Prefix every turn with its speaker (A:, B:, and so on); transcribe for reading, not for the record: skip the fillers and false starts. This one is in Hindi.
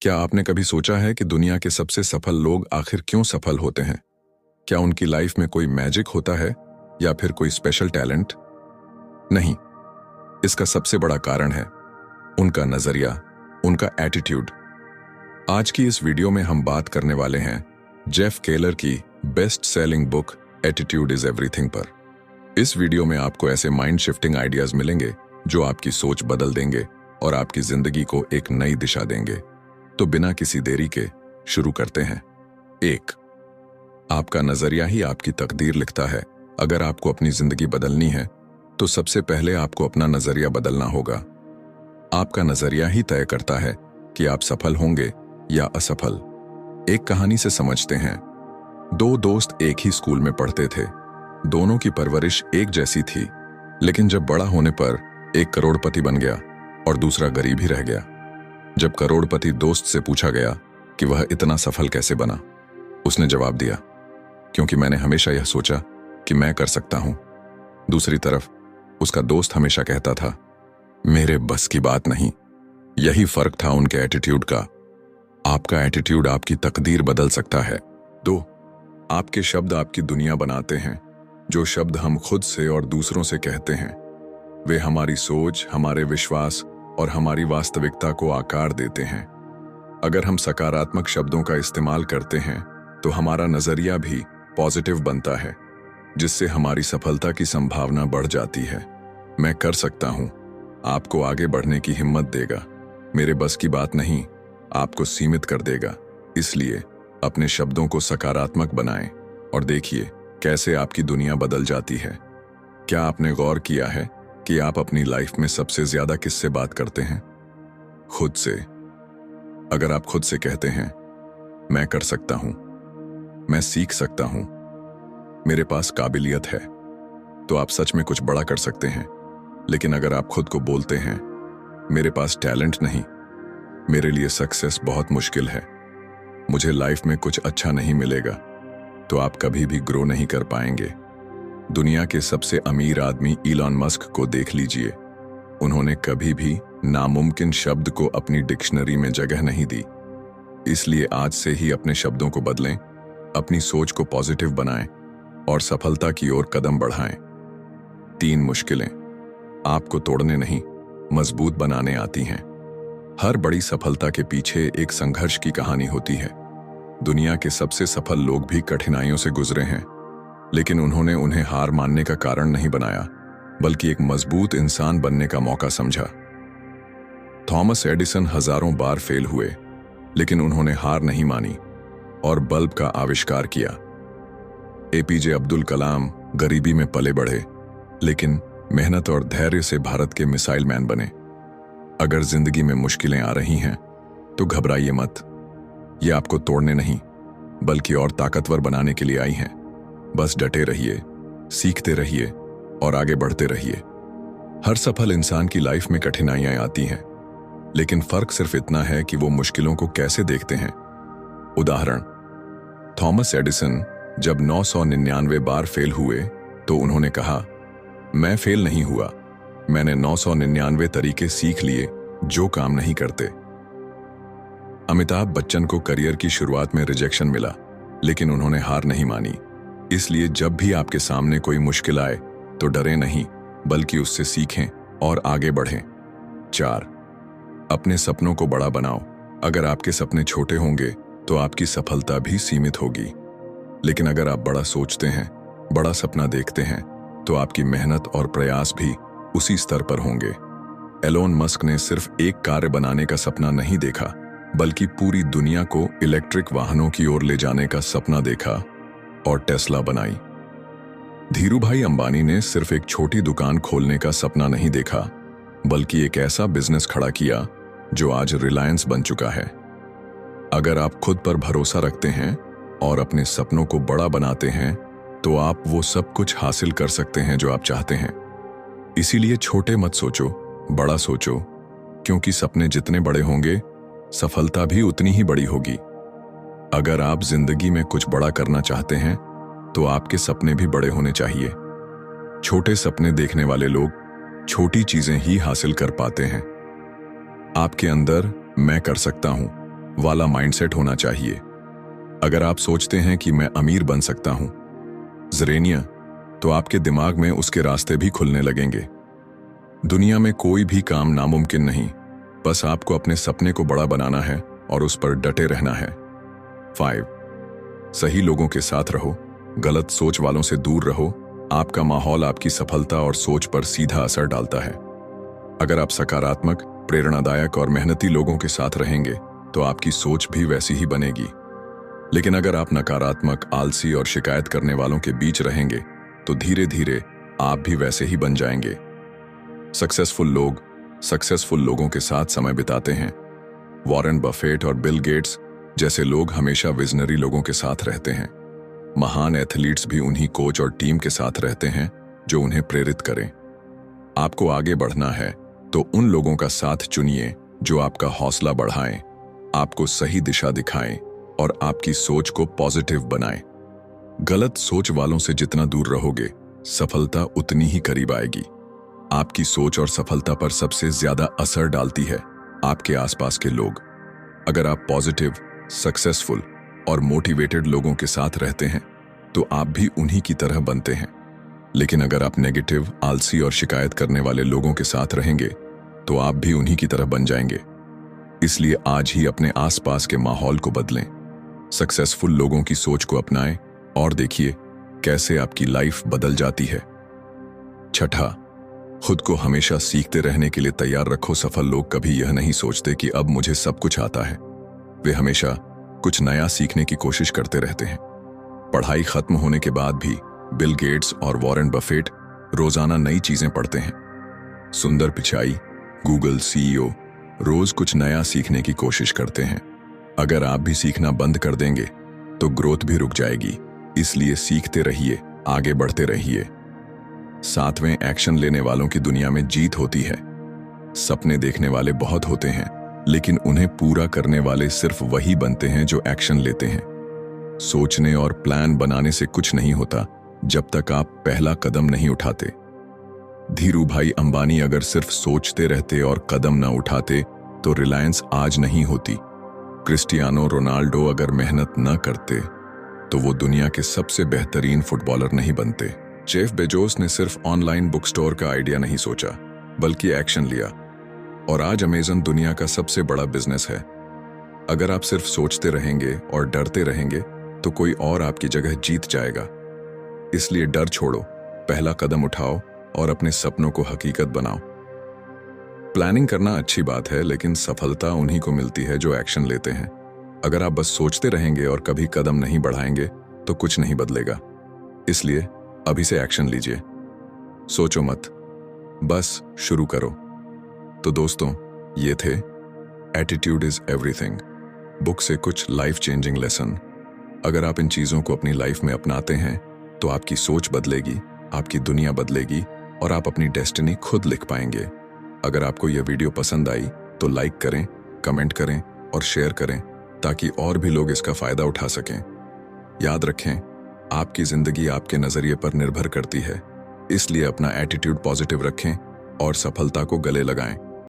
A: क्या आपने कभी सोचा है कि दुनिया के सबसे सफल लोग आखिर क्यों सफल होते हैं? क्या उनकी लाइफ में कोई मैजिक होता है या फिर कोई स्पेशल टैलेंट? नहीं, इसका सबसे बड़ा कारण है उनका नजरिया, उनका एटीट्यूड। आज की इस वीडियो में हम बात करने वाले हैं जेफ केलर की best selling book attitude is everything पर। इस वीडियो में आपको ऐसे माइंड शिफ्टिंग आइडियाज मिलेंगे जो आपकी सोच बदल देंगे और आपकी जिंदगी को एक नई दिशा देंगे। तो बिना किसी देरी के शुरू करते हैं। 1, आपका नजरिया ही आपकी तकदीर लिखता है। अगर आपको अपनी जिंदगी बदलनी है तो सबसे पहले आपको अपना नजरिया बदलना होगा। आपका नजरिया ही तय करता है कि आप सफल होंगे या असफल। एक कहानी से समझते हैं। 2 दोस्त एक ही स्कूल में पढ़ते थे। दोनों की परवरिश एक जैसी थी, लेकिन जब बड़ा होने पर एक करोड़पति बन गया और दूसरा गरीब ही रह गया। जब करोड़पति दोस्त से पूछा गया कि वह इतना सफल कैसे बना, उसने जवाब दिया, क्योंकि मैंने हमेशा यह सोचा कि मैं कर सकता हूं। दूसरी तरफ उसका दोस्त हमेशा कहता था, मेरे बस की बात नहीं। यही फर्क था उनके एटीट्यूड का। आपका एटीट्यूड आपकी तकदीर बदल सकता है। 2, आपके शब्द आपकी दुनिया बनाते हैं। जो शब्द हम खुद से और दूसरों से कहते हैं, वे हमारी सोच, हमारे विश्वास और हमारी वास्तविकता को आकार देते हैं। अगर हम सकारात्मक शब्दों का इस्तेमाल करते हैं तो हमारा नजरिया भी पॉजिटिव बनता है, जिससे हमारी सफलता की संभावना बढ़ जाती है। मैं कर सकता हूं आपको आगे बढ़ने की हिम्मत देगा। मेरे बस की बात नहीं आपको सीमित कर देगा। इसलिए अपने शब्दों को सकारात्मक बनाएं और देखिए कैसे आपकी दुनिया बदल जाती है। क्या आपने गौर किया है कि आप अपनी लाइफ में सबसे ज्यादा किससे बात करते हैं? खुद से। अगर आप खुद से कहते हैं, मैं कर सकता हूं, मैं सीख सकता हूं, मेरे पास काबिलियत है, तो आप सच में कुछ बड़ा कर सकते हैं। लेकिन अगर आप खुद को बोलते हैं, मेरे पास टैलेंट नहीं, मेरे लिए सक्सेस बहुत मुश्किल है, मुझे लाइफ में कुछ अच्छा नहीं मिलेगा, तो आप कभी भी ग्रो नहीं कर पाएंगे। दुनिया के सबसे अमीर आदमी इलॉन मस्क को देख लीजिए। उन्होंने कभी भी नामुमकिन शब्द को अपनी डिक्शनरी में जगह नहीं दी। इसलिए आज से ही अपने शब्दों को बदलें, अपनी सोच को पॉजिटिव बनाएं और सफलता की ओर कदम बढ़ाएं। 3 मुश्किलें आपको तोड़ने नहीं, मजबूत बनाने आती हैं। हर बड़ी सफलता के पीछे एक संघर्ष की कहानी होती है। दुनिया के सबसे सफल लोग भी कठिनाइयों से गुजरे हैं, लेकिन उन्होंने उन्हें हार मानने का कारण नहीं बनाया, बल्कि एक मजबूत इंसान बनने का मौका समझा। थॉमस एडिसन हजारों बार फेल हुए, लेकिन उन्होंने हार नहीं मानी और बल्ब का आविष्कार किया। एपीजे अब्दुल कलाम गरीबी में पले बढ़े, लेकिन मेहनत और धैर्य से भारत के मिसाइल मैन बने। अगर जिंदगी में मुश्किलें आ रही हैं तो घबराइए मत। ये आपको तोड़ने नहीं, बल्कि और ताकतवर बनाने के लिए आई हैं। बस डटे रहिए, सीखते रहिए और आगे बढ़ते रहिए। हर सफल इंसान की लाइफ में कठिनाइयां आती हैं, लेकिन फर्क सिर्फ इतना है कि वो मुश्किलों को कैसे देखते हैं। उदाहरण, थॉमस एडिसन जब 999 बार फेल हुए तो उन्होंने कहा, मैं फेल नहीं हुआ, मैंने 999 तरीके सीख लिए जो काम नहीं करते। अमिताभ बच्चन को करियर की शुरुआत में रिजेक्शन मिला, लेकिन उन्होंने हार नहीं मानी। इसलिए जब भी आपके सामने कोई मुश्किल आए तो डरें नहीं, बल्कि उससे सीखें और आगे बढ़ें। 4, अपने सपनों को बड़ा बनाओ। अगर आपके सपने छोटे होंगे तो आपकी सफलता भी सीमित होगी, लेकिन अगर आप बड़ा सोचते हैं, बड़ा सपना देखते हैं, तो आपकी मेहनत और प्रयास भी उसी स्तर पर होंगे। एलोन मस्क ने सिर्फ एक कार बनाने का सपना नहीं देखा, बल्कि पूरी दुनिया को इलेक्ट्रिक वाहनों की ओर ले जाने का सपना देखा और टेस्ला बनाई। धीरूभाई अंबानी ने सिर्फ एक छोटी दुकान खोलने का सपना नहीं देखा, बल्कि एक ऐसा बिजनेस खड़ा किया जो आज रिलायंस बन चुका है। अगर आप खुद पर भरोसा रखते हैं और अपने सपनों को बड़ा बनाते हैं, तो आप वो सब कुछ हासिल कर सकते हैं जो आप चाहते हैं। इसीलिए छोटे मत सोचो, बड़ा सोचो, क्योंकि सपने जितने बड़े होंगे, सफलता भी उतनी ही बड़ी होगी। अगर आप जिंदगी में कुछ बड़ा करना चाहते हैं तो आपके सपने भी बड़े होने चाहिए। छोटे सपने देखने वाले लोग छोटी चीजें ही हासिल कर पाते हैं। आपके अंदर मैं कर सकता हूं वाला माइंडसेट होना चाहिए। अगर आप सोचते हैं कि मैं अमीर बन सकता हूं, ज़रेनिया, तो आपके दिमाग में उसके रास्ते भी खुलने लगेंगे। दुनिया में कोई भी काम नामुमकिन नहीं, बस आपको अपने सपने को बड़ा बनाना है और उस पर डटे रहना है। 5. सही लोगों के साथ रहो, गलत सोच वालों से दूर रहो। आपका माहौल आपकी सफलता और सोच पर सीधा असर डालता है। अगर आप सकारात्मक, प्रेरणादायक और मेहनती लोगों के साथ रहेंगे तो आपकी सोच भी वैसी ही बनेगी। लेकिन अगर आप नकारात्मक, आलसी और शिकायत करने वालों के बीच रहेंगे तो धीरे धीरे आप भी वैसे ही बन जाएंगे। सक्सेसफुल लोगों के साथ समय बिताते हैं। वॉरेन बफेट और बिल गेट्स जैसे लोग हमेशा विजनरी लोगों के साथ रहते हैं। महान एथलीट्स भी उन्हीं कोच और टीम के साथ रहते हैं जो उन्हें प्रेरित करें। आपको आगे बढ़ना है तो उन लोगों का साथ चुनिए जो आपका हौसला बढ़ाएं, आपको सही दिशा दिखाएं और आपकी सोच को पॉजिटिव बनाएं। गलत सोच वालों से जितना दूर रहोगे, सफलता उतनी ही करीब आएगी। आपकी सोच और सफलता पर सबसे ज्यादा असर डालती है आपके आसपास के लोग। अगर आप पॉजिटिव, सक्सेसफुल और मोटिवेटेड लोगों के साथ रहते हैं तो आप भी उन्हीं की तरह बनते हैं। लेकिन अगर आप नेगेटिव, आलसी और शिकायत करने वाले लोगों के साथ रहेंगे तो आप भी उन्हीं की तरह बन जाएंगे। इसलिए आज ही अपने आसपास के माहौल को बदलें, सक्सेसफुल लोगों की सोच को अपनाएं और देखिए कैसे आपकी लाइफ बदल जाती है। 6. खुद को हमेशा सीखते रहने के लिए तैयार रखो। सफल लोग कभी यह नहीं सोचते कि अब मुझे सब कुछ आता है। वे हमेशा कुछ नया सीखने की कोशिश करते रहते हैं। पढ़ाई खत्म होने के बाद भी बिल गेट्स और वॉरेन बफेट रोजाना नई चीजें पढ़ते हैं। सुंदर पिचाई, गूगल CEO रोज कुछ नया सीखने की कोशिश करते हैं। अगर आप भी सीखना बंद कर देंगे तो ग्रोथ भी रुक जाएगी। इसलिए सीखते रहिए, आगे बढ़ते रहिए। 7वें, एक्शन लेने वालों की दुनिया में जीत होती है। सपने देखने वाले बहुत होते हैं, लेकिन उन्हें पूरा करने वाले सिर्फ वही बनते हैं जो एक्शन लेते हैं। सोचने और प्लान बनाने से कुछ नहीं होता जब तक आप पहला कदम नहीं उठाते। धीरूभाई अंबानी अगर सिर्फ सोचते रहते और कदम न उठाते तो रिलायंस आज नहीं होती। क्रिस्टियानो रोनाल्डो अगर मेहनत न करते तो वो दुनिया के सबसे बेहतरीन फुटबॉलर नहीं बनते। जेफ बेजोस ने सिर्फ ऑनलाइन बुक स्टोर का आइडिया नहीं सोचा, बल्कि एक्शन लिया, और आज अमेज़न दुनिया का सबसे बड़ा बिजनेस है। अगर आप सिर्फ सोचते रहेंगे और डरते रहेंगे तो कोई और आपकी जगह जीत जाएगा। इसलिए डर छोड़ो, पहला कदम उठाओ और अपने सपनों को हकीकत बनाओ। प्लानिंग करना अच्छी बात है, लेकिन सफलता उन्हीं को मिलती है जो एक्शन लेते हैं। अगर आप बस सोचते रहेंगे और कभी कदम नहीं बढ़ाएंगे तो कुछ नहीं बदलेगा। इसलिए अभी से एक्शन लीजिए। सोचो मत, बस शुरू करो। तो दोस्तों, ये थे एटीट्यूड इज एवरीथिंग बुक से कुछ लाइफ चेंजिंग लेसन। अगर आप इन चीज़ों को अपनी लाइफ में अपनाते हैं तो आपकी सोच बदलेगी, आपकी दुनिया बदलेगी और आप अपनी डेस्टिनी खुद लिख पाएंगे। अगर आपको यह वीडियो पसंद आई तो लाइक करें, कमेंट करें और शेयर करें ताकि और भी लोग इसका फ़ायदा उठा सकें। याद रखें, आपकी ज़िंदगी आपके नज़रिए पर निर्भर करती है, इसलिए अपना एटीट्यूड पॉजिटिव रखें और सफलता को गले लगाएं।